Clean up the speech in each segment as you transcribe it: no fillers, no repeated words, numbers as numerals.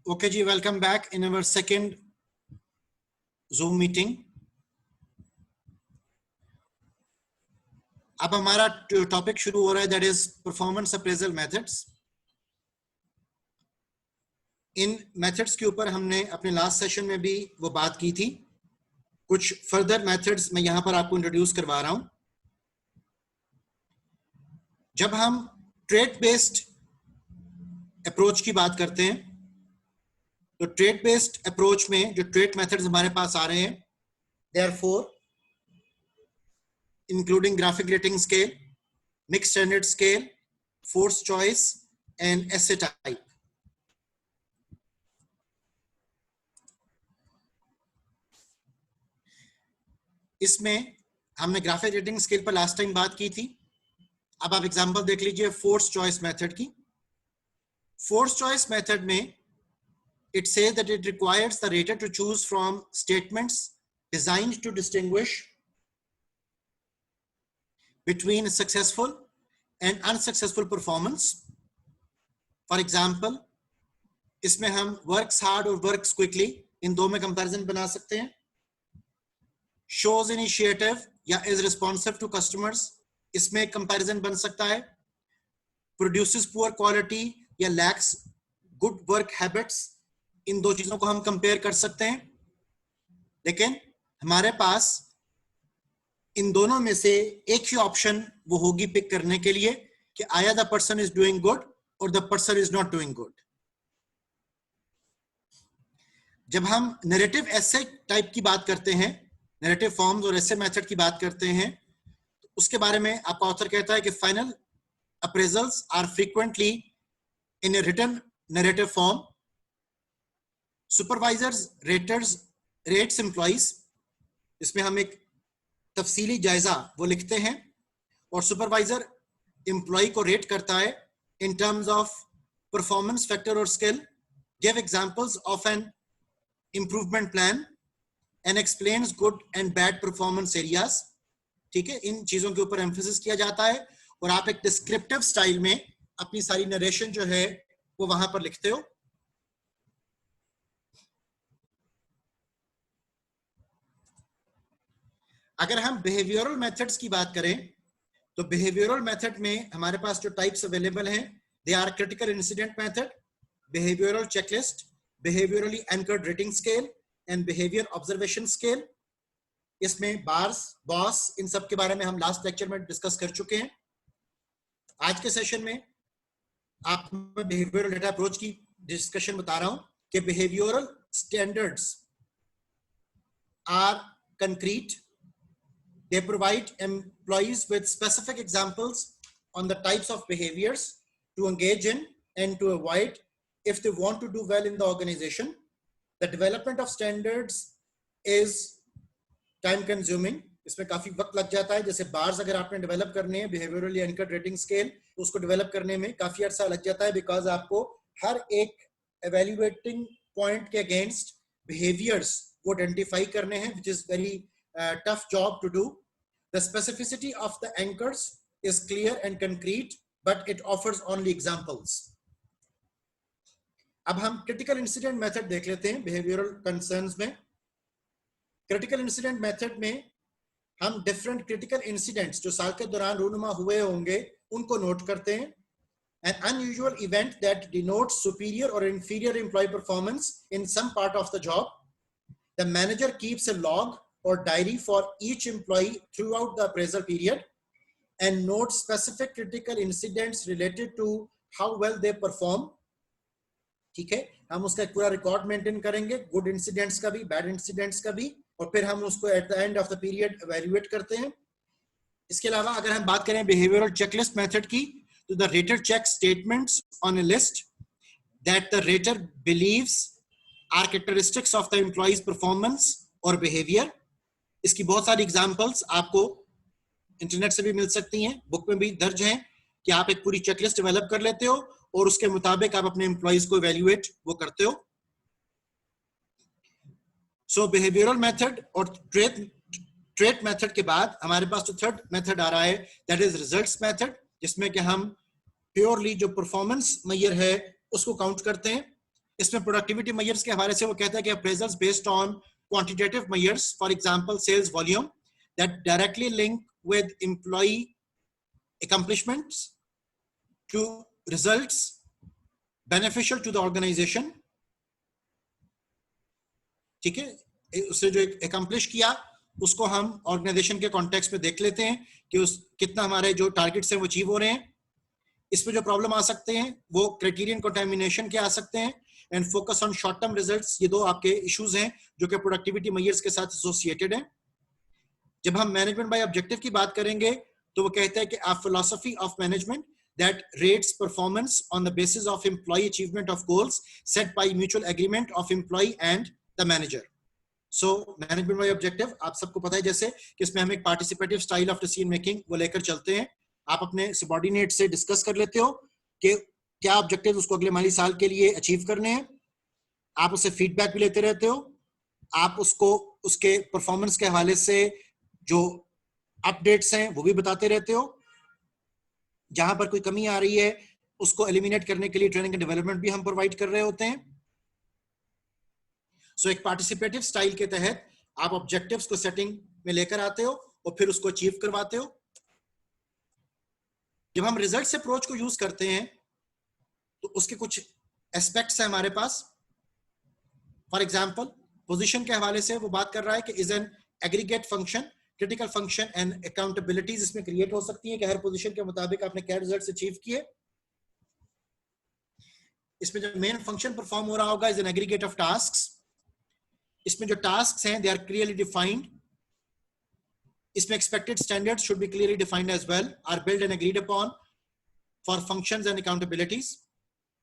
Okay ji, welcome back in our second Zoom meeting. अब हमारा topic शुरू हो रहा है, that is performance appraisal methods. In methods के ऊपर हमने अपने लास्ट सेशन में भी वो बात की थी. कुछ फर्दर मेथड्स मैं यहाँ पर आपको इंट्रोड्यूस करवा रहा हूँ. जब हम ट्रेड बेस्ड अप्रोच की बात करते हैं, तो ट्रेड बेस्ड अप्रोच में जो ट्रेड मेथड्स हमारे पास आ रहे हैं, they are 4, including graphic rating scale, mixed standard scale, force choice and essay type. इसमें हमने ग्राफिक रेटिंग स्केल पर लास्ट टाइम बात की थी. अब आप एग्जांपल देख लीजिए फोर्स चॉइस मेथड की. फोर्स चॉइस मेथड में it says that it requires the rater to choose from statements designed to distinguish between successful and unsuccessful performance. For example, इसमें हम works hard और works quickly इन दो में comparison बना सकते हैं. shows initiative या is responsive to customers, इसमें कंपैरिजन बन सकता है. produces poor quality या lacks good work habits, इन दो चीजों को हम कंपेयर कर सकते हैं. लेकिन हमारे पास इन दोनों में से एक ही ऑप्शन वो होगी पिक करने के लिए कि आया the person is doing good और the person is not doing good. जब हम नैरेटिव एसे टाइप की बात करते हैं, नैरेटिव फॉर्म्स और एसे मेथड की बात करते हैं, तो उसके बारे में आपका ऑथर कहता है कि final appraisals are frequently in a written narrative form. Supervisors raters rates employees, इसमें हम एक तफसीली जायजा वो लिखते हैं और सुपरवाइजर एम्प्लॉय को रेट करता है in terms of performance factor और skill, give examples of an improvement plan and explains good and bad performance areas. ठीक है, इन चीजों के ऊपर एम्फेसिस किया जाता है और आप एक डिस्क्रिप्टिव स्टाइल में अपनी सारी नरेशन जो है वो वहां पर लिखते हो. अगर हम बिहेवियरल मेथड्स की बात करें, तो बिहेवियरल मेथड में हमारे पास जो टाइप्स अवेलेबल हैं, they are critical incident method, behavioural checklist, behaviourally anchored rating scale and behaviour observation scale. इसमें बार्स, बॉस, इन सब के बारे में हम लास्ट लेक्चर में डिस्कस कर चुके हैं. आज के सेशन में आप बिहेवियरल डेटा अप्रोच की डिस्कशन बता रहा हूं कि behavioural standards are concrete. They provide employees with specific examples on the types of behaviors to engage in and to avoid if they want to do well in the organization. The development of standards is time consuming. इसमें काफी वक्त लग जाता है. जैसे bars अगर आपने develop करने हैं, बिहेवियरली एंकर्ड रेटिंग स्केल, तो उसको डेवलप करने में काफी अर्सा लग जाता है, बिकॉज आपको हर एक एवेल्युएटिंग पॉइंट के अगेंस्ट बिहेवियर्स को आइडेंटिफाई करने हैं, which is very tough job to do. The specificity of the anchors is clear and concrete, but it offers only examples. अब हम critical incident method देख लेते हैं behavioral concerns में. critical incident method में हम different critical incidents जो साल के दौरान रूनुमा हुए होंगे उनको नोट करते हैं. An unusual event that denotes superior or inferior employee performance in some part of the job. The manager keeps a log or diary for each employee throughout the appraisal period and notes specific critical incidents related to how well they perform. ठीक है, हम उसका एक पूरा record maintain करेंगे, good incidents का भी, bad incidents का भी, और फिर हम उसको at the end of the period evaluate करते हैं. इसके अलावा अगर हम बात करें बिहेवियरल चेकलिस्ट मेथड की, तो the rater check statements on a list that the rater believes are characteristics of the employee's performance और बिहेवियर. इसकी बहुत सारी एग्जांपल्स आपको इंटरनेट से भी मिल सकती हैं, बुक में भी दर्ज हैं, कि आप एक पूरी चेकलिस्ट डेवलप कर लेते हो और उसके मुताबिक आप अपने एम्प्लॉइज को इवैल्यूएट वो करते हो. सो बिहेवियरल मेथड और ट्रेट मेथड के बाद हमारे पास जो थर्ड मेथड आ रहा है, दैट इज रिजल्ट्स मेथड, जिसमें कि हम प्योरली जो परफॉर्मेंस मेजर है उसको काउंट करते हैं. इसमें प्रोडक्टिविटी मेजर्स के हवाले से वो कहता है कि appraisals based on quantitative measures, for example sales volume, that directly link with employee accomplishments to results beneficial to the organization. ठीक है, उससे जो accomplish किया उसको हम ऑर्गेनाइजेशन के कॉन्टेक्स्ट में देख लेते हैं कि उस कितना हमारे जो टारगेट्स हैं वो अचीव हो रहे हैं. इसमें जो प्रॉब्लम आ सकते हैं वो क्राइटेरियन कंटामिनेशन के आ सकते हैं and focus on short term results. ये दो आपके इश्यूज हैं जो कि प्रोडक्टिविटी मेजर्स के साथ एसोसिएटेड हैं. जब हम मैनेजमेंट बाय ऑब्जेक्टिव की बात करेंगे तो वो कहते हैं कि a philosophy of management that rates performance on the basis of employee achievement of goals set by mutual agreement of employee and the manager. So management by objective आप सबको पता है जैसे कि इसमें हम एक participative style of decision making वो लेकर चलते हैं. आप अपने सबऑर्डिनेट से डिस्कस कर लेते हो कि क्या ऑब्जेक्टिव उसको अगले माली साल के लिए अचीव करने हैं. आप उससे फीडबैक भी लेते रहते हो. आप उसको उसके परफॉर्मेंस के हवाले से जो अपडेट्स हैं वो भी बताते रहते हो. जहां पर कोई कमी आ रही है उसको एलिमिनेट करने के लिए ट्रेनिंग एंड डेवलपमेंट भी हम प्रोवाइड कर रहे होते हैं. सो एक पार्टिसिपेटिव स्टाइल के तहत आप ऑब्जेक्टिव्स को सेटिंग में लेकर आते हो और फिर उसको अचीव करवाते हो. जब हम रिजल्ट से अप्रोच को यूज करते हैं तो उसके कुछ एस्पेक्ट्स हैं हमारे पास. फॉर एग्जांपल पोजीशन के हवाले से वो बात कर रहा है कि is an aggregate function, critical function and accountabilities इसमें क्रिएट हो सकती है कि हर पोजीशन के मुताबिक आपने क्या रिजल्ट्स अचीव किए. इसमें जो मेन फंक्शन परफॉर्म हो रहा होगा is an aggregate of tasks. इसमें जो टास्क्स हैं दे आर क्लियरली डिफाइंड. इसमें expected standards should be clearly defined as well, are build and agreed upon for functions and accountabilities.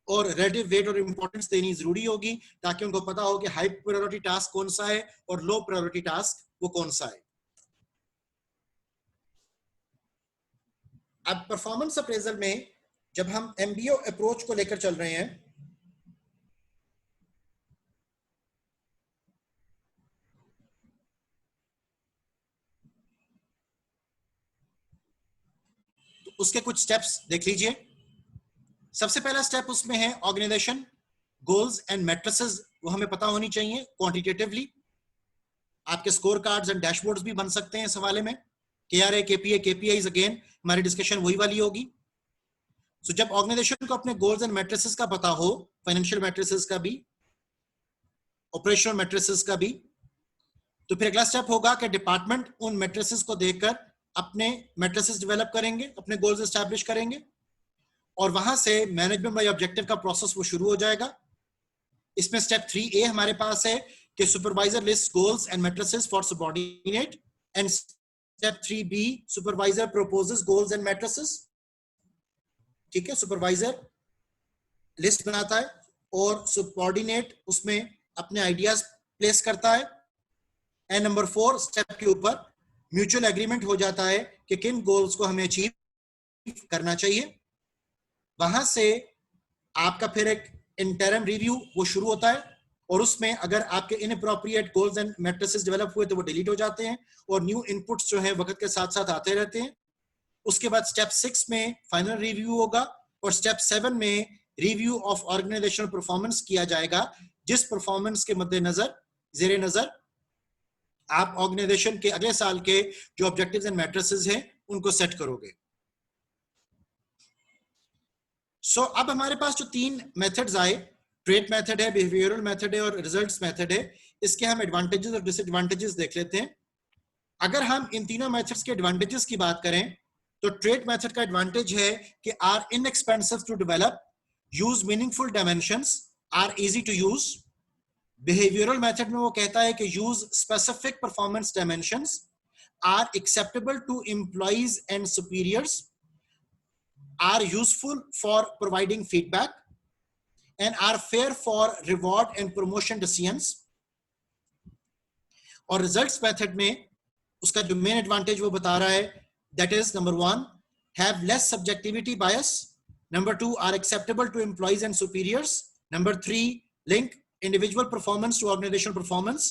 और रिलेटिव वेट और importance देनी जरूरी होगी ताकि उनको पता हो कि हाई प्रायोरिटी टास्क कौन सा है और लो प्रायोरिटी टास्क वो कौन सा है. अब परफॉर्मेंस अप्रेजल में जब हम एमबीओ अप्रोच को लेकर चल रहे हैं तो उसके कुछ स्टेप्स देख लीजिए. सबसे पहला स्टेप उसमें है ऑर्गेनाइजेशन गोल्स एंड मैट्रिसेस. वो हमें पता होनी चाहिए क्वांटिटेटिवली. आपके स्कोर कार्ड्स एंड डैशबोर्ड्स भी बन सकते हैं इस हवाले में. KRA, KPA, KPIs अगेन हमारी डिस्कशन वही वाली होगी. सो जब ऑर्गेनाइजेशन को अपने गोल्स एंड मैट्रिसेस का पता हो, फाइनेंशियल मैट्रिसेस का भी, ऑपरेशनल मैट्रिसेस का भी, तो फिर अगला स्टेप होगा कि डिपार्टमेंट उन मैट्रिसेस को देखकर अपने मैट्रिसेस डेवलप करेंगे, अपने गोल्स एस्टैब्लिश करेंगे और वहां से मैनेजमेंट बाय ऑब्जेक्टिव का प्रोसेस वो शुरू हो जाएगा. इसमें स्टेप 3A हमारे पास है कि supervisor list goals and matrices for subordinate and step 3B supervisor proposes goals and matrices. ठीक है, सुपरवाइजर लिस्ट बनाता है और सबऑर्डिनेट उसमें अपने आइडियाज प्लेस करता है. एंड नंबर 4 स्टेप के ऊपर म्यूचुअल एग्रीमेंट हो जाता है कि किन गोल्स को हमें अचीव करना चाहिए. वहां से आपका फिर एक इंटरम रिव्यू वो शुरू होता है और उसमें अगर आपके inappropriate goals and matrices develop हुए तो वो डिलीट हो जाते हैं और न्यू इनपुट्स जो है वक्त के साथ साथ आते रहते हैं. उसके बाद स्टेप 6 में फाइनल रिव्यू होगा और स्टेप 7 में रिव्यू ऑफ ऑर्गेनाइजेशनल परफॉर्मेंस किया जाएगा, जिस परफॉर्मेंस के मद्देनजर जेरे नजर आप ऑर्गेनाइजेशन के अगले साल के जो ऑब्जेक्टिव्स एंड मैट्रिसेस हैं उनको सेट करोगे. सो अब हमारे पास जो 3 मेथड्स आए, ट्रेट मेथड है, बिहेवियरल मेथड है और रिजल्ट्स मेथड है, इसके हम एडवांटेजेस और डिसएडवांटेजेस देख लेते हैं. अगर हम इन तीनों मेथड्स के एडवांटेजेस की बात करें तो ट्रेट मेथड का एडवांटेज है कि are inexpensive to develop, use meaningful dimensions, are easy to use. Behavioural method में वो कहता है कि use specific performance dimensions, are acceptable to employees and superiors, are useful for providing feedback and are fair for reward and promotion decisions. और results method में उसका जो main advantage वो बता रहा है, that is number 1 have less subjectivity bias, number 2 are acceptable to employees and superiors, number 3 link individual performance to organizational performance,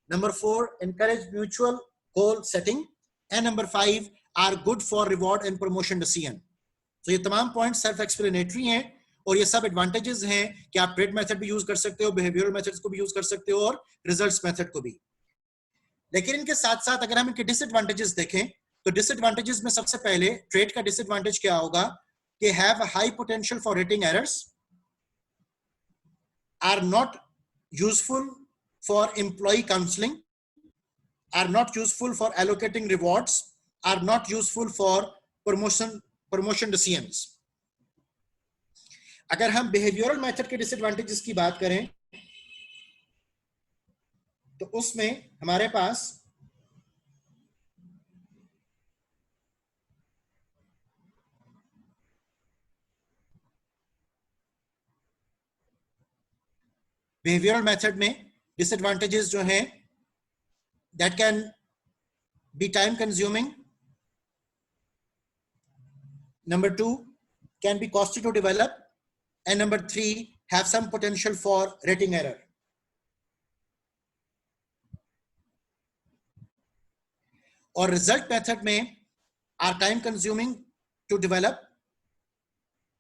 number 4 encourage mutual goal setting, and number 5 are good for reward and promotion decision. तो ये तमाम point self explanatory हैं और ये सब advantages हैं कि आप ट्रेड मेथड भी यूज कर सकते हो, बिहेवियरल मेथड्स को भी यूज कर सकते हो और रिजल्ट्स मेथड को भी। लेकिन इनके साथ साथ अगर हम इनके डिसएडवांटेजेस देखें तो डिसएडवांटेजेस में सबसे पहले ट्रेड का डिसएडवांटेज क्या होगा कि have a high potential for rating errors, are not useful for employee counselling, are not useful for allocating rewards, are not useful for promotion decisions. अगर हम बिहेवियरल मेथड के डिसएडवांटेजेस की बात करें तो उसमें हमारे पास बिहेवियरल मेथड में डिसएडवांटेजेस जो हैं that can be time consuming, number 2 can be costly to develop, and number 3 have some potential for rating error. और result method में are time consuming to develop,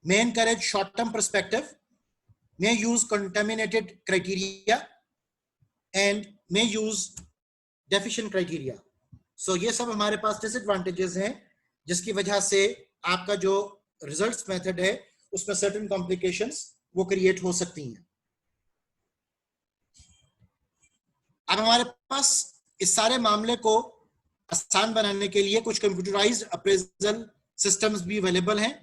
may encourage short term perspective, may use contaminated criteria and may use deficient criteria. So ये सब हमारे पास disadvantages हैं जिसकी वजह से आपका जो रिजल्ट्स मेथड है उसमें सर्टेन कॉम्प्लिकेशंस वो क्रिएट हो सकती हैं। अब हमारे पास इस सारे मामले को आसान बनाने के लिए कुछ कंप्यूटराइज्ड अप्रेजल सिस्टम्स भी अवेलेबल हैं।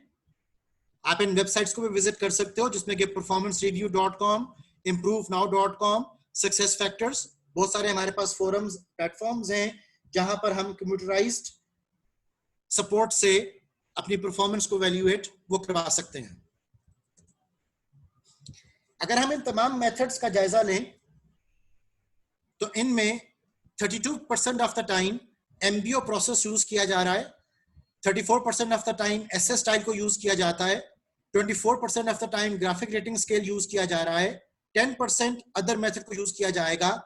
आप इन वेबसाइट्स को भी विजिट कर सकते हो जिसमें कि performancereview.com, improvenow.com, सक्सेस फैक्टर्स, बहुत सारे हमारे पास फोरम्स प्लेटफॉर्म्स हैं जहां पर हम कंप्यूटराइज्ड सपोर्ट से अपनी परफॉर्मेंस को वैल्यूएट वो करवा सकते हैं। अगर हम इन तमाम मेथड्स का जायजा लें तो इनमें 32% of the time MBO process use किया जा रहा है, 34% of the time SS style को यूज किया जाता है, 24% of the time graphic rating scale use किया जा रहा है, 10% अदर मेथड को यूज किया जाएगा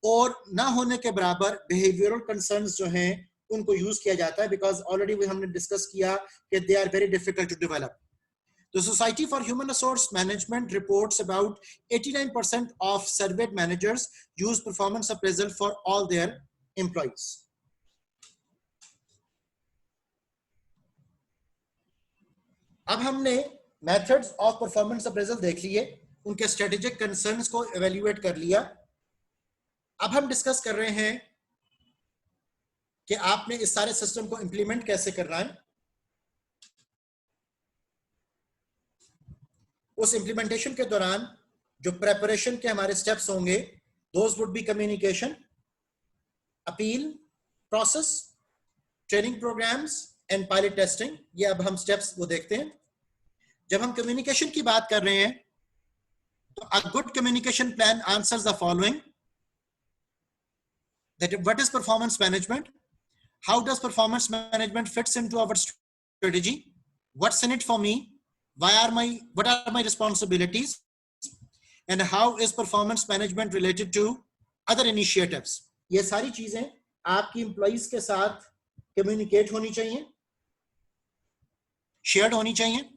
और ना होने के बराबर बिहेवियरल कंसर्न्स जो हैं उनको यूज किया जाता है बिकॉज ऑलरेडी हमने डिस्कस किया कि they are very difficult to develop. The Society for Human Resource Management reports about 89% of surveyed managers use performance appraisal for all their employees. अब हमने methods of performance appraisal देख लिए, उनके strategic concerns को evaluate कर लिया। अब हम डिस्कस कर रहे हैं कि आपने इस सारे सिस्टम को इंप्लीमेंट कैसे करना है। उस इंप्लीमेंटेशन के दौरान जो प्रेपरेशन के हमारे स्टेप्स होंगे, those would be communication, appeal process, training programmes and pilot testing. ये अब हम स्टेप्स वो देखते हैं। जब हम कम्युनिकेशन की बात कर रहे हैं तो a good communication plan answers the following, that what is performance management, how does performance management fits into our strategy, what's in it for me, what are my responsibilities, and how is performance management related to other initiatives। ये सारी चीजें आपकी employees के साथ communicate होनी चाहिए, shared होनी चाहिए।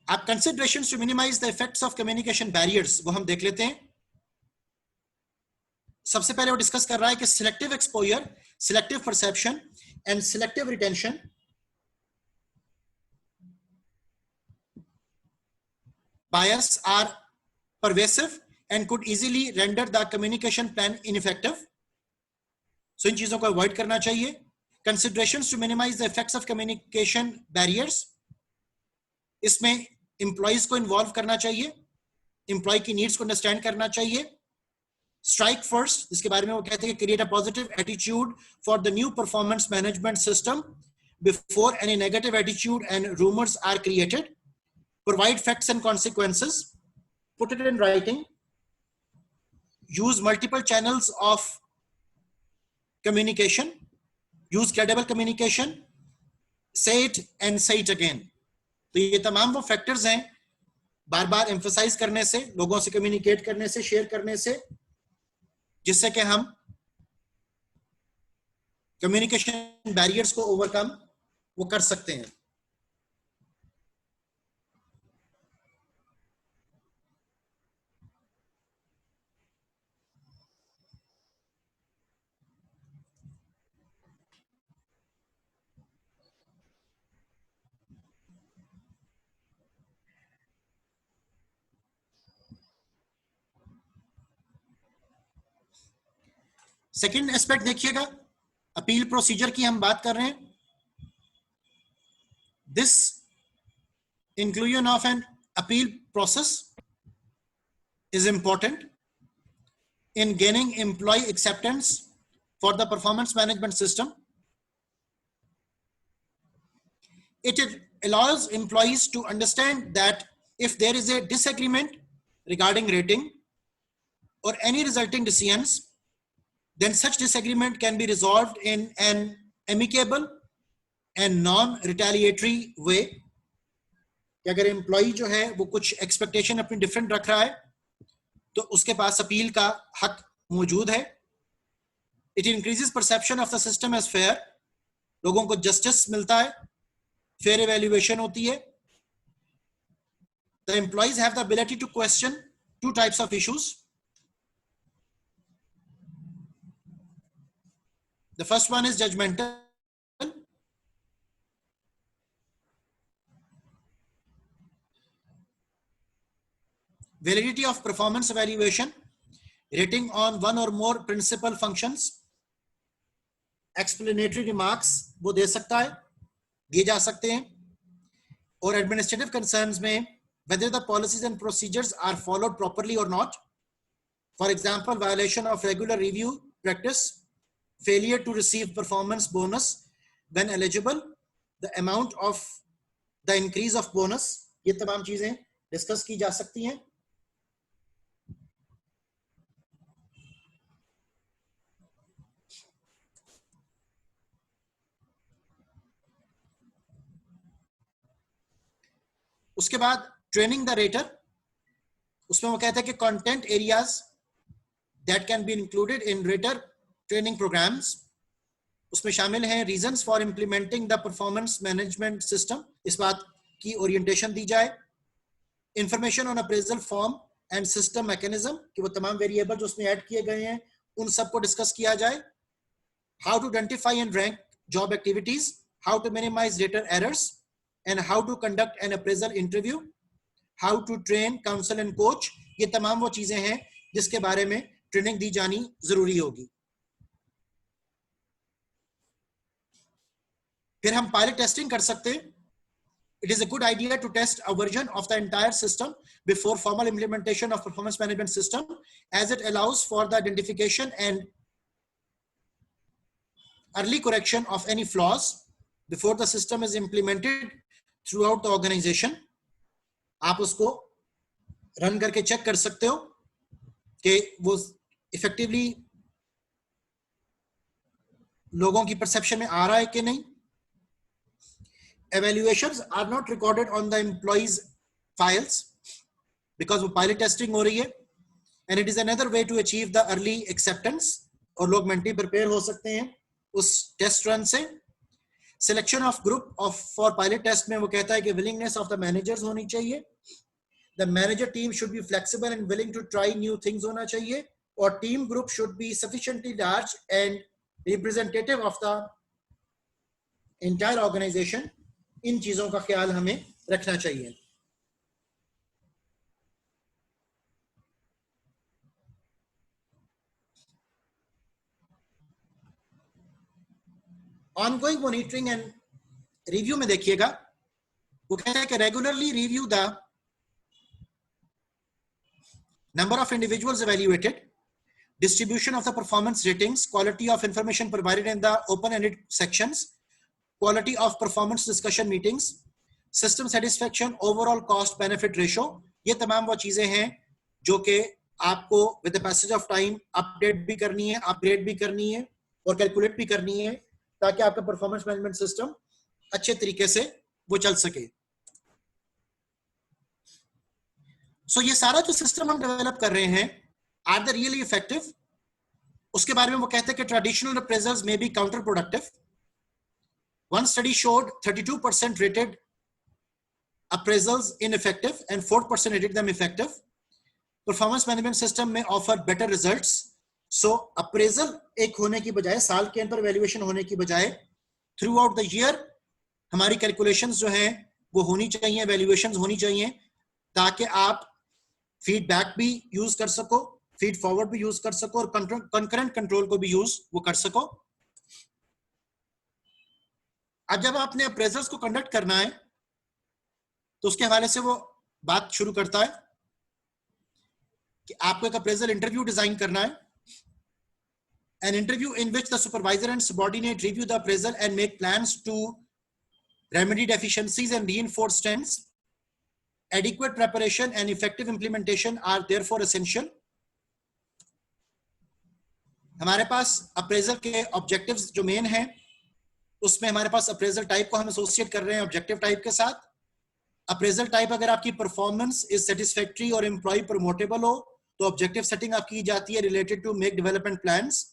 आप considerations to minimise the effects of communication barriers वो हम देख लेते हैं। सबसे पहले वो डिस्कस कर रहा है कि selective exposure, selective perception and selective retention bias are pervasive and could easily render the communication plan ineffective. So इन चीजों को अवॉइड करना चाहिए। Considerations to minimize the effects of communication barriers, इसमें एम्प्लॉइज को इन्वॉल्व करना चाहिए, एम्प्लॉय की needs को अंडरस्टैंड करना चाहिए। स्ट्राइक फर्स्ट, जिसके बारे में वो कहते हैं create a positive attitude for the new performance management system before any negative attitude and rumours are created. Provide facts and consequences, put it in writing, use multiple channels of communication, use credible communication, say it and say it again। तो ये तमाम वो factors हैं बार बार emphasise करने से, लोगों से communicate करने से, शेयर करने से, जिससे कि हम कम्युनिकेशन बैरियर्स को ओवरकम वो कर सकते हैं। सेकेंड एस्पेक्ट देखिएगा, अपील प्रोसीजर की हम बात कर रहे हैं. This inclusion of an appeal process is important in gaining employee acceptance for the performance management system. It allows employees to understand that if there is a disagreement regarding rating or any resulting decisions, then such disagreement can be resolved in an amicable and non-retaliatory way. कि अगर employee जो है वो कुछ expectation अपनी different रख रहा है तो उसके पास अपील का हक मौजूद है. It increases perception of the system as fair. लोगों को जस्टिस मिलता है, फेयर इवैल्यूएशन होती है. The employees have the ability to question two types of issues. The first one is judgemental. Validity of performance evaluation, rating on one or more principal functions, explanatory remarks वो दे सकता है, दिए जा सकते हैं. और administrative concerns में whether the policies and procedures are followed properly or not. For example, violation of regular review practice, failure to receive performance bonus when eligible, the amount of the increase of bonus, ये तमाम चीजें discuss की जा सकती हैं. उसके बाद training the rater. उसमें वो कहता है कि content areas that can be included in rater training programmes. उसमें शामिल हैं reasons for implementing the performance management system. इस बात की ओरिएंटेशन दी जाए. Information on appraisal form and system mechanism कि वो तमाम वेरिएबल जो उसमें ऐड किए गए हैं उन सबको डिस्कस किया जाए. How to identify and rank job activities, how to minimise rater errors, and how to conduct an appraisal interview, how to train, counsel and coach. ये तमाम वो चीजें हैं जिसके बारे में ट्रेनिंग दी जानी जरूरी होगी. फिर हम पायलट टेस्टिंग कर सकते हैं. It is a good idea to test a version of the entire system before formal implementation of performance management system, as it allows for the identification and early correction of any flaws before the system is implemented throughout the organization. आप उसको run करके check कर सकते हो कि वो effectively लोगों की परसेप्शन में आ रहा है कि नहीं. Evaluations are not recorded on the employees files because वो पायलट टेस्टिंग हो रही है, and it is another way to achieve the early acceptance. और लोग मेंटली प्रिपेयर हो सकते हैं उस टेस्ट रन से. Selection of group of for pilot test में वो कहता है कि विलिंगनेस ऑफ द मैनेजर्स होनी चाहिए. The manager team should be flexible and willing to try new things होना चाहिए. और team group should be sufficiently large and representative of the entire organisation. इन चीजों का ख्याल हमें रखना चाहिए. ऑनगोइंग मॉनिटरिंग एंड रिव्यू में देखिएगा वो कहता है कि regularly review the number of individuals evaluated, distribution of the performance ratings, quality of information provided in the open-ended sections, quality of performance discussion meetings, system satisfaction, overall cost benefit ratio. ये तमाम वो चीजें हैं जो कि आपको with the passage of time update भी करनी है, अपग्रेड भी करनी है और कैलकुलेट भी करनी है ताकि आपका परफॉर्मेंस मैनेजमेंट सिस्टम अच्छे तरीके से वो चल सके. सो ये सारा जो सिस्टम हम डेवलप कर रहे हैं, आर द रियली इफेक्टिव? उसके बारे में वो कहते हैं कि ट्रेडिशनल अप्रेजल्स में be counter productive. One study showed 32% rated appraisals ineffective and 4% rated them effective. Performance management system में offer better results. So appraisal एक होने की बजाय, साल के अंदर वैल्यूएशन होने की बजाय throughout the year हमारी कैलकुलेशंस जो हैं वो होनी चाहिए, वैल्यूएशंस होनी चाहिए ताकि आप फीडबैक भी यूज कर सको फीड फॉरवर्ड भी यूज कर सको और कंकरेंट कंट्रोल को भी यूज वो कर सको। अब जब आपने अप्रेजल्स को कंडक्ट करना है तो उसके हवाले से वो बात शुरू करता है कि आपको एक अप्रेजल इंटरव्यू डिजाइन करना है। An interview in which the supervisor and subordinate review the appraisal and make plans to remedy deficiencies and reinforce strengths. Adequate preparation and effective implementation are therefore essential. हमारे पास appraisal के objectives जो main हैं उसमें हमारे पास appraisal type को हम associate कर रहे हैं ऑब्जेक्टिव टाइप के साथ। अप्रेजल टाइप अगर आपकी परफॉर्मेंस इज सेटिस्फैक्ट्री और एम्प्लॉय प्रमोटेबल हो तो ऑब्जेक्टिव सेटिंग आपकी जाती है related to make development plans.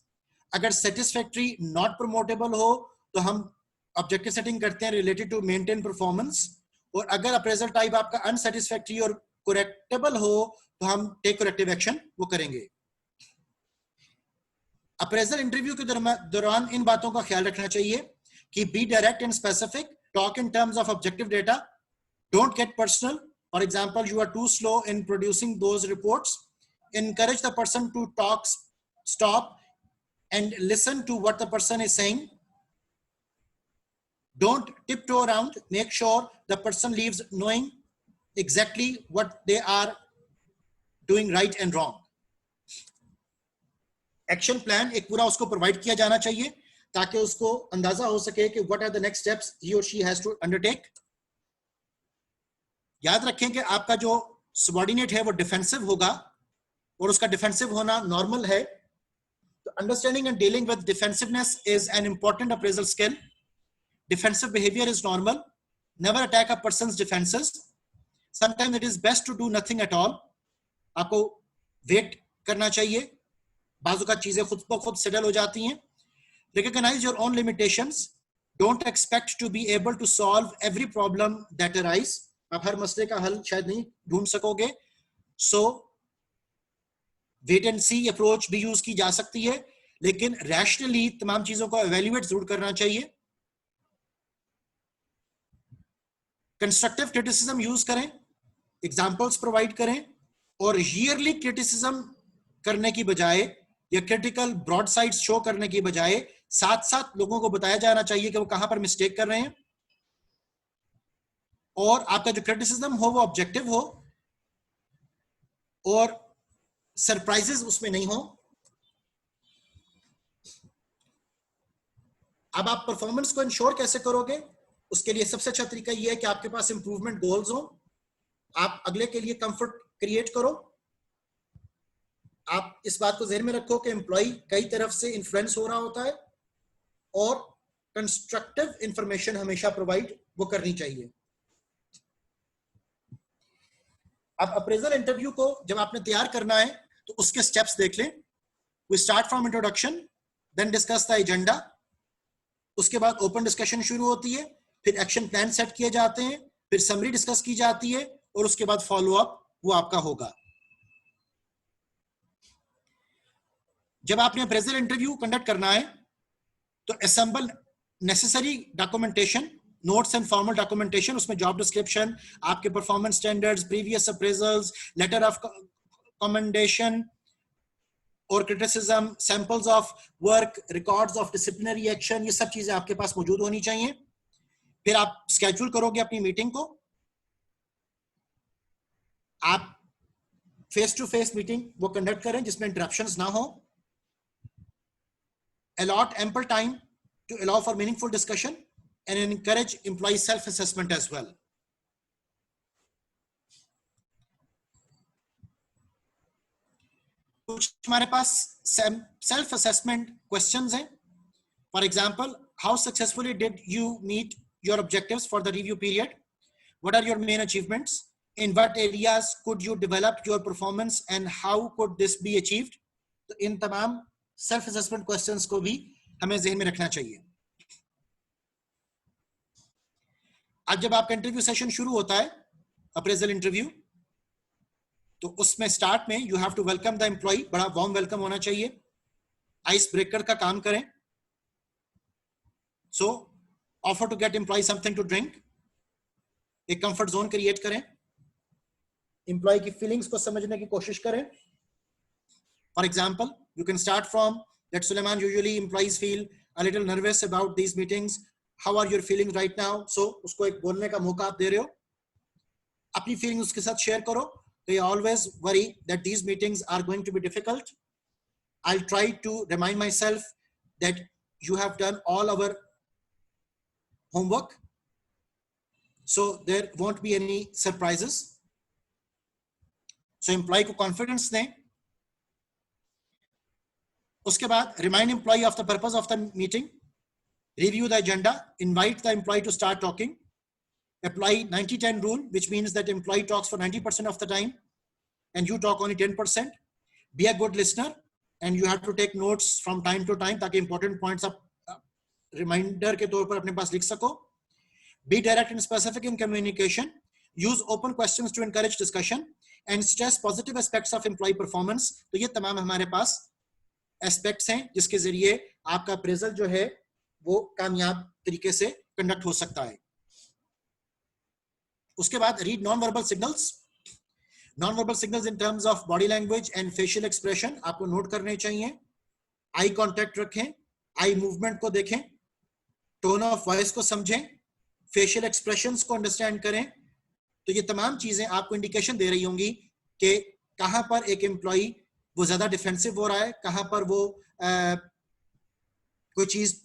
अगर सेटिस्फैक्ट्री नॉट प्रमोटेबल हो तो हम ऑब्जेक्टिव सेटिंग करते हैं रिलेटेड टू मेंटेन परफॉर्मेंस। और अगर अप्रेजल टाइप आपका अनसेटिस्फैक्ट्री और करेक्टेबल हो तो हम टेक करेक्टिव एक्शन वो करेंगे। अप्रेजल इंटरव्यू के दौरान इन बातों का ख्याल रखना चाहिए कि be direct and specific, talk in terms of objective data, don't get personal. For example, you are too slow in producing those reports, encourage the person to talk, stop and listen to what the person is saying. Don't tiptoe around, make sure the person leaves knowing exactly what they are doing right and wrong. Action plan एक पूरा उसको provide किया जाना चाहिए ताकि उसको अंदाजा हो सके कि what are the next steps he or she has to undertake. याद रखें कि आपका जो सबऑर्डिनेट है वो डिफेंसिव होगा और उसका डिफेंसिव होना नॉर्मल है। तो understanding and dealing with defensiveness is an important appraisal skill. Defensive behaviour is normal, never attack a person's defences, sometimes it is best to do nothing at all. आपको wait करना चाहिए, बाजू का चीजें खुद ब खुद सेटल हो जाती हैं। Recognise your own limitations, don't expect to be able to solve every problem that arise. आप हर मसले का हल शायद नहीं ढूंढ सकोगे, so wait and see approach भी यूज की जा सकती है, लेकिन रैशनली तमाम चीजों को एवेल्युएट जरूर करना चाहिए। कंस्ट्रक्टिव क्रिटिसिज्म यूज करें, एग्जांपल्स प्रोवाइड करें और ईयरली क्रिटिसिज्म करने की बजाय या क्रिटिकल ब्रॉड साइड्स शो करने की बजाय साथ साथ लोगों को बताया जाना चाहिए कि वो कहां पर मिस्टेक कर रहे हैं और आपका जो क्रिटिसिज्म हो वो ऑब्जेक्टिव हो और सरप्राइजेस उसमें नहीं हो। अब आप परफॉर्मेंस को इंश्योर कैसे करोगे? उसके लिए सबसे अच्छा तरीका यह है कि आपके पास इंप्रूवमेंट गोल्स हो, आप अगले के लिए कंफर्ट क्रिएट करो। आप इस बात को ज़हन में रखो कि एम्प्लॉय कई तरफ से इन्फ्लुएंस हो रहा होता है और कंस्ट्रक्टिव इंफॉर्मेशन हमेशा प्रोवाइड वो करनी चाहिए। अब अप्रेजल इंटरव्यू को जब आपने तैयार करना है तो उसके स्टेप्स देख लें। We start from introduction, then discuss the agenda, उसके बाद ओपन डिस्कशन शुरू होती है, फिर एक्शन प्लान सेट किए जाते हैं, फिर समरी डिस्कस की जाती है और उसके बाद फॉलो अप वो आपका होगा। जब आपने अप्रेजल इंटरव्यू कंडक्ट करना है तो assemble necessary documentation, notes and formal documentation, उसमें जॉब डिस्क्रिप्शन, आपके performance standards, previous appraisals, letter of commendation और criticism, samples of work, records of disciplinary action, ये सब चीजें आपके पास मौजूद होनी चाहिए। फिर आप स्केड्यूल करोगे अपनी मीटिंग को। आप फेस टू फेस मीटिंग वो कंडक्ट करें जिसमें इंटरप्शंस ना हो। Allot ample time to allow for meaningful discussion and encourage employee self-assessment as well. कुछ हमारे पास self-assessment questions हैं। For example, how successfully did you meet your objectives for the review period? What are your main achievements? In what areas could you develop your performance and how could this be achieved? तो इन तमाम self assessment questions को भी हमें ज़हन में रखना चाहिए। अब जब आपका इंटरव्यू सेशन शुरू होता है, अप्रेजल इंटरव्यू, तो उसमें स्टार्ट में you have to welcome the employee, बड़ा वार्म वेलकम होना चाहिए। आइस ब्रेकर का काम करें। So offer to get employee something to drink, एक कंफर्ट जोन क्रिएट करें, एम्प्लॉय की फीलिंग्स को समझने की कोशिश करें। For example, you can start from that Suleiman, usually employees feel a little nervous about these meetings. How are your feelings right now? So उसको एक बोलने का मौका आप दे रहे हो, अपनी feelings उसके साथ share करो. They always worry that these meetings are going to be difficult. I'll try to remind myself that you have done all our homework, so there won't be any surprises. So employee को confidence दें. उसके बाद remind employee of the purpose of the meeting, review the agenda, invite the employee to start talking, apply 90-10 rule, which means that employee talks for 90% of the time and you talk only 10%. Be a good listener and you have to take notes from time to time ताकि important points आप reminder के तौर पर अपने पास लिख सको. Be direct and specific in communication. Use open questions to encourage discussion and stress positive aspects of employee performance. तो ये तमाम हमारे पास aspects हैं जिसके जरिए आपका appraisal जो है वो कामयाब तरीके से conduct हो सकता है. उसके बाद read non-verbal signals. Non-verbal signals in terms of body language and facial expression आपको note करने चाहिए. Eye contact रखें, eye movement को देखें, tone of voice को समझें, facial expressions को understand करें. तो ये तमाम चीजें आपको इंडिकेशन दे रही होंगी कि कहां पर एक एम्प्लॉई वो ज्यादा डिफेंसिव हो रहा है, कहां पर वो कोई चीज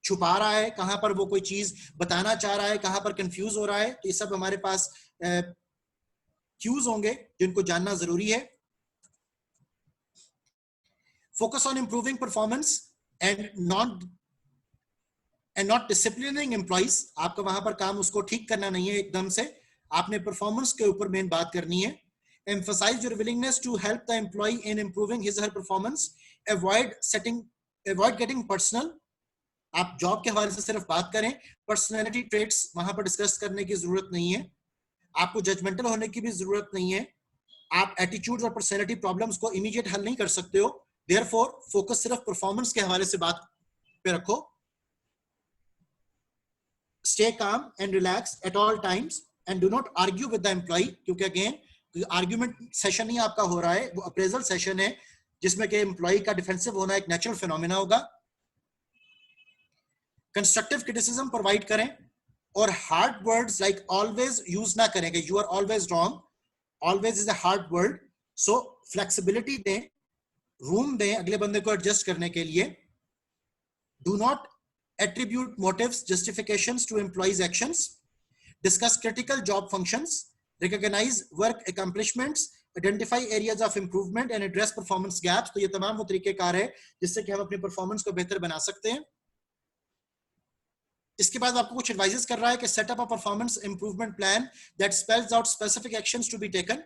छुपा रहा है, कहां पर वो कोई चीज बताना चाह रहा है, कहां पर कंफ्यूज हो रहा है. तो ये सब हमारे पास क्यूज होंगे जिनको जानना जरूरी है. Focus on improving performance and not disciplining employees. आपका वहां पर काम उसको ठीक करना नहीं है एकदम से, आपने परफॉर्मेंस के ऊपर मेन बात करनी है. Emphasize your willingness to help the employee in improving his or her performance. Avoid getting personal. आप जॉब के हवाले से सिर्फ बात करें, पर्सनैलिटी ट्रेट्स वहां पर डिस्कस करने की जरूरत नहीं है. आपको जजमेंटल होने की भी जरूरत नहीं है. आप एटीट्यूड और पर्सनैलिटी प्रॉब्लम्स को इमीडिएट हल नहीं कर सकते हो. देयरफॉर फोकस सिर्फ परफॉर्मेंस के हवाले से बात पे रखो. Stay calm and relaxed at all times and do not argue with the employee. क्योंकि अगेन आर्ग्यूमेंट सेशन नहीं आपका हो रहा है, वो अप्रेजल सेशन है जिसमें कि एम्प्लॉय का डिफेंसिव होना एक नेचुरल फिनोमेना होगा. कंस्ट्रक्टिव क्रिटिसिज्म प्रोवाइड करें और hard words like always use ना करें कि you are always wrong. Always is a hard word. So flexibility दें, रूम दें अगले बंदे को एडजस्ट करने के लिए. Do not attribute motives, justifications to employees' actions. Discuss critical job functions. Recognize work accomplishments. Identify areas of improvement and address performance gaps. तो ये तमाम वो तरीकेकार है जिससे कि हम अपनी परफॉर्मेंस को बेहतर बना सकते हैं. इसके बाद आपको कुछ एडवाइजेस कर रहा है कि set up a performance improvement plan that spells out specific actions to be taken.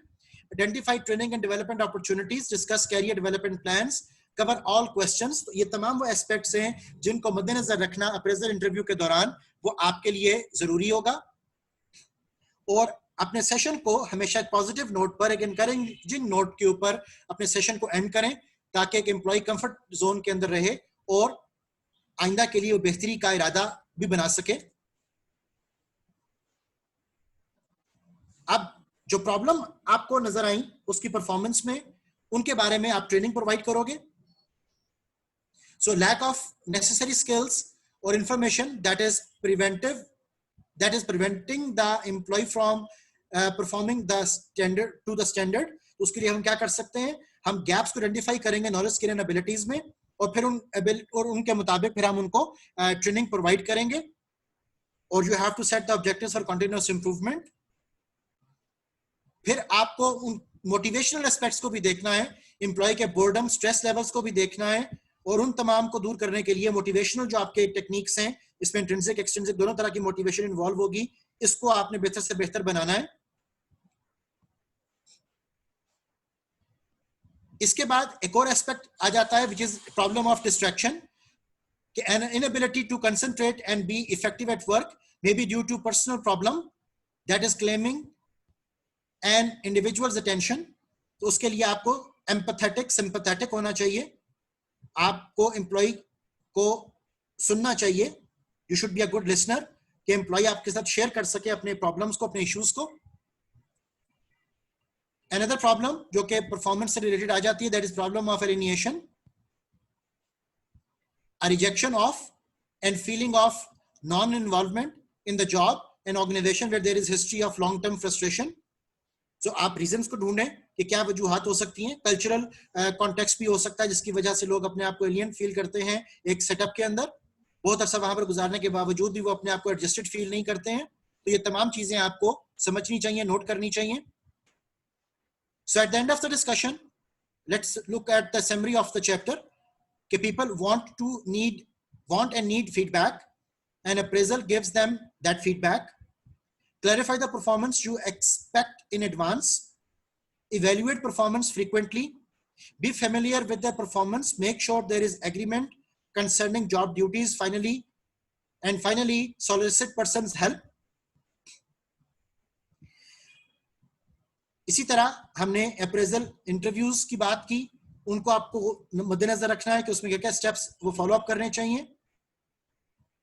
Identify training and development opportunities. Discuss career development plans. Cover all questions. तो ये तमाम वो एस्पेक्ट्स हैं जिनको मद्देनजर रखना अप्रेजल इंटरव्यू के दौरान वो आपके लिए जरूरी होगा. और अपने सेशन को हमेशा एक पॉजिटिव नोट पर, एक एनकरेजिंग नोट के ऊपर अपने सेशन को एंड करें ताकि एक एम्प्लॉय कंफर्ट जोन के अंदर रहे और आइंदा के लिए वो बेहतरी का इरादा भी बना सके. अब जो प्रॉब्लम आपको नजर आई उसकी परफॉर्मेंस में, उनके बारे में आप ट्रेनिंग प्रोवाइड करोगे. So lack of necessary skills or information that is preventing the employee from performing the standard to the standard. उसके लिए हम क्या कर सकते हैं, हम gaps को identify करेंगे knowledge skill and abilities में और फिर उनके मुताबिक फिर हम उनको ट्रेनिंग प्रोवाइड करेंगे. और you have to set the objectives for continuous improvement. फिर आपको उन मोटिवेशनल एस्पेक्ट्स को भी देखना है, एम्प्लॉय के बोर्डम स्ट्रेस लेवल्स को भी देखना है और उन तमाम को दूर करने के लिए मोटिवेशनल जो आपके टेक्निक्स हैं, इसमें इंट्रिंसिक एक्सट्रिंसिक दोनों तरह की मोटिवेशन इन्वॉल्व होगी, इसको आपने बेहतर से बेहतर बनाना है. इसके बाद एक और एस्पेक्ट आ जाता है which is problem of distraction. An inability to concentrate and be effective at work may be due to personal problem that is claiming an individual's attention. तो उसके लिए आपको empathetic, sympathetic होना चाहिए. आपको एम्प्लॉय को सुनना चाहिए. You should be a good listener कि एम्प्लॉय आपके साथ शेयर कर सके अपने प्रॉब्लम्स को, अपने इश्यूज को. Another problem जो कि परफॉर्मेंस से रिलेटेड आ जाती है, that is problem of alienation, a rejection of and feeling of non-involvement in the job and organization where there is history of long-term frustration. So आप reasons को ढूंढें कि क्या वजूहात हो सकती हैं. कल्चरल कॉन्टेक्स्ट भी हो सकता है जिसकी वजह से लोग अपने आप को एलियन फील करते हैं एक सेटअप के अंदर. बहुत अरसा वहां पर गुजारने के बावजूद भी वो अपने आप को एडजस्टेड फील नहीं करते हैं. तो ये तमाम चीजें आपको समझनी चाहिए, नोट करनी चाहिए. So at the end of the discussion, let's look at the summary of the chapter. कि people want and need feedback, and appraisal gives them that feedback. Clarify the performance you expect in advance. Evaluate performance frequently. Be familiar with the performance. Make sure there is agreement concerning job duties. Finally, solicit person's help. इसी तरह हमने appraisal interviews की बात की. उनको आपको मद्देनजर रखना है कि उसमें क्या क्या स्टेप्स वो फॉलो अप करने चाहिए.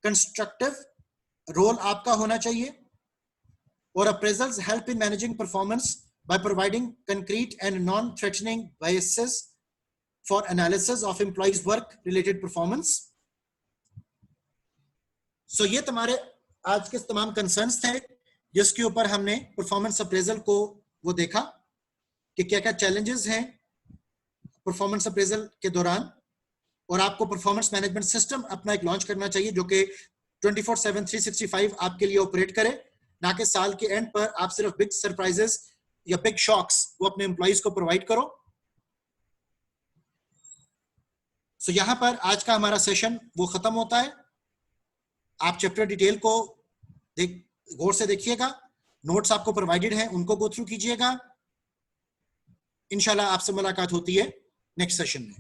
कंस्ट्रक्टिव रोल आपका होना चाहिए. और appraisals help in managing performance by providing concrete and non threatening basis for analysis of employees work related performance. So ये तुम्हारे आज के तमाम कंसर्न्स थे जिसके ऊपर हमने परफॉर्मेंस अप्रेजल को वो देखा कि क्या क्या चैलेंजेस हैं परफॉर्मेंस अप्रेजल के दौरान. और आपको परफॉर्मेंस मैनेजमेंट सिस्टम अपना एक लॉन्च करना चाहिए जो कि 24/7 365 आपके लिए ऑपरेट करे, ना कि साल के एंड पर आप सिर्फ बिग सरप्राइजेस या बिग शॉक्स वो अपने एम्प्लॉइज को प्रोवाइड करो. सो यहां पर आज का हमारा सेशन वो खत्म होता है. आप चैप्टर डिटेल को गौर से देखिएगा. नोट्स आपको प्रोवाइडेड हैं, उनको गो थ्रू कीजिएगा. इंशाल्लाह आपसे मुलाकात होती है नेक्स्ट सेशन में.